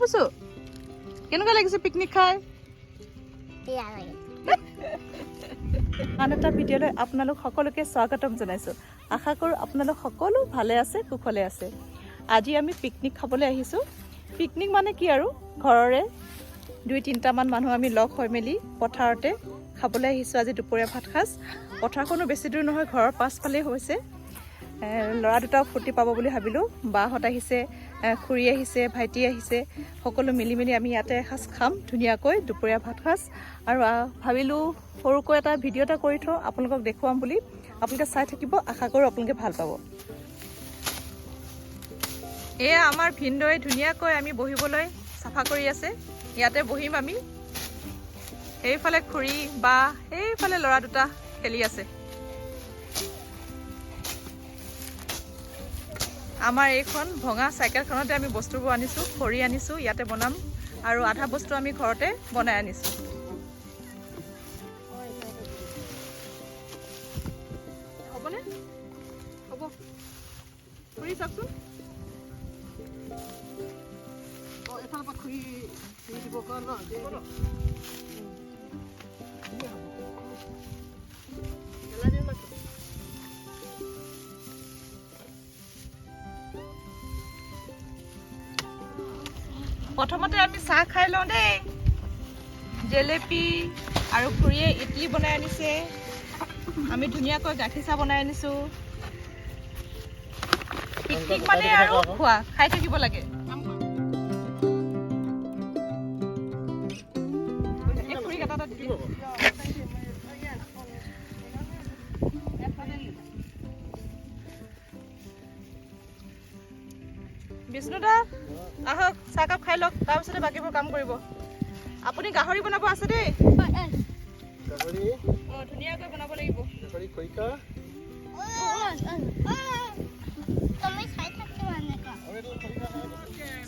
বুজো কেনেকুৱা লাগিছে পিকনিক খাই আন এটা ভিডিঅ'লৈ আপোনালোক সকলোকে স্বাগতম জনাইছোঁ আশা কৰোঁ আপোনালোক সকলো ভালে আছে কুশলে আছে আজি আমি পিকনিক খাবলৈ আহিছোঁ পিকনিক মানে কি আৰু ঘৰৰে 2-3টামান মানুহ আমি লগ হৈ মেলি পথাৰতে খাবলৈ আহিছোঁ আজি দুপৰীয়া ভাত খাজ পথাৰখনো বেছি দূৰ নহয় ঘৰৰ পাছফালেই হৈছে ল'ৰা দুটাও ফূৰ্তি পাব বুলি ভাবিলোঁ বাহঁত আহিছে খুৰী আহিছে ভাইটি আহিছে সকলো মিলি মিলি আমি ইয়াতে এসাঁজ খাম ধুনীয়াকৈ দুপৰীয়া ভাত খাজ আৰু ভাবিলোঁ সৰুকৈ এটা ভিডিঅ' এটা কৰি থওঁ আপোনালোকক দেখুৱাম বুলি আপোনালোকে চাই থাকিব আশা কৰোঁ আপোনালোকে ভাল পাব এয়া আমাৰ ভিনদৈ ধুনীয়াকৈ আমি বহিবলৈ চাফা কৰি আছে ইয়াতে বহিম আমি সেইফালে খুৰী বা সেইফালে ল'ৰা দুটা খেলি আছে আমাৰ এইখন ভঙা চাইকেলখনতে আমি বস্তুবোৰ আনিছোঁ খৰি আনিছোঁ ইয়াতে বনাম আৰু আধা বস্তু আমি ঘৰতে বনাই আনিছোঁ হ'বনে হ'ব খুৰী চাওকচোন এফালৰ পৰা খুৰি দিব কাৰ ন প্ৰথমতে আমি চাহ খাই লওঁ দেই জেলেপি আৰু খুৰীয়ে ইডলি বনাই আনিছে আমি ধুনীয়াকৈ গাখীৰ চাহ বনাই আনিছোঁ পিকনিক মানে আৰু খোৱা খাই থাকিব লাগে বিষ্ণুদা আহক চাহকাপ খাই লওক তাৰপিছতে বাকীবোৰ কাম কৰিব আপুনি গাহৰি বনাব আছে দেই ধুনীয়াকৈ বনাব লাগিব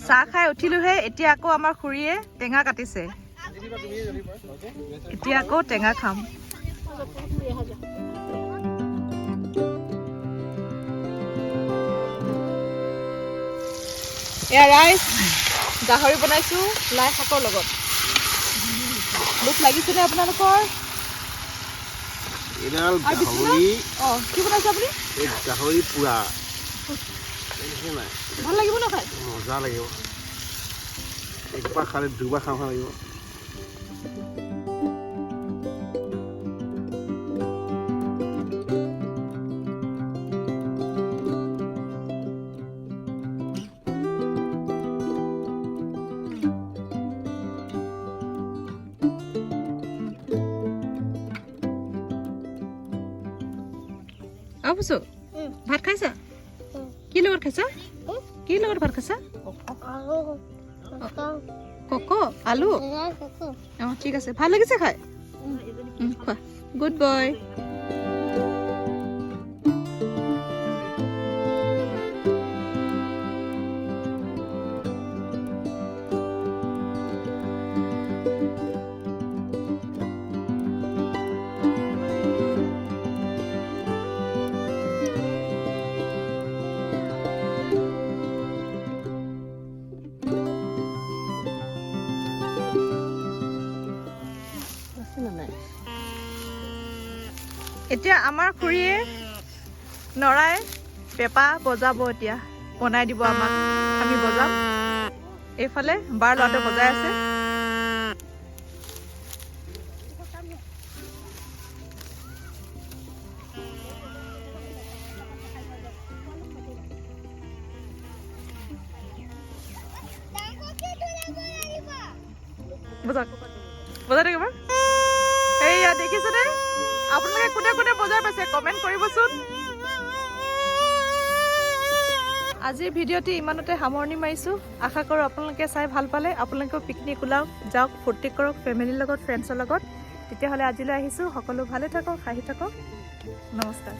চাহ খাই উঠিলোহে এতিয়া আকৌ আমাৰ খুৰীয়ে টেঙা কাটিছে এতিয়া আকৌ টেঙা খাম এয়া ৰাইচ গাহৰি বনাইছোঁ লাই শাকৰ লগত লোক লাগিছেনে আপোনালোকৰ কি বনাইছে আপুনি গাহৰি পুৰা ভাল লাগিব ন খাই মজা লাগিব একবাৰ খালে দুবাৰ খাওঁ লাগিব বুজো ভাত খাইছা কি লগত খাইছা কি লগত ভাত খাইছা কক আলু ঠিক আছে ভাল লাগিছে খাই খোৱা গুড বয় এতিয়া আমাৰ খুৰীয়ে নৰাই পেপা বজাব এতিয়া বনাই দিব আমাক আমি বজাম এইফালে বাৰ ল'ৰাটোৱে বজাই আছে বজাক বজাই থাকিব এইয়া দেখিছেনে আপোনালোকে কোনে কোনে বজাই পাইছে কমেণ্ট কৰিবচোন আজিৰ ভিডিঅ'টি ইমানতে সামৰণি মাৰিছোঁ আশা কৰোঁ আপোনালোকে চাই ভাল পালে আপোনালোকেও পিকনিক ওলাওক যাওক ফূৰ্তি কৰক ফেমিলিৰ লগত ফ্ৰেণ্ডছৰ লগত তেতিয়াহ'লে আজিলৈ আহিছোঁ সকলো ভালে থাকক হাঁহি থাকক নমস্কাৰ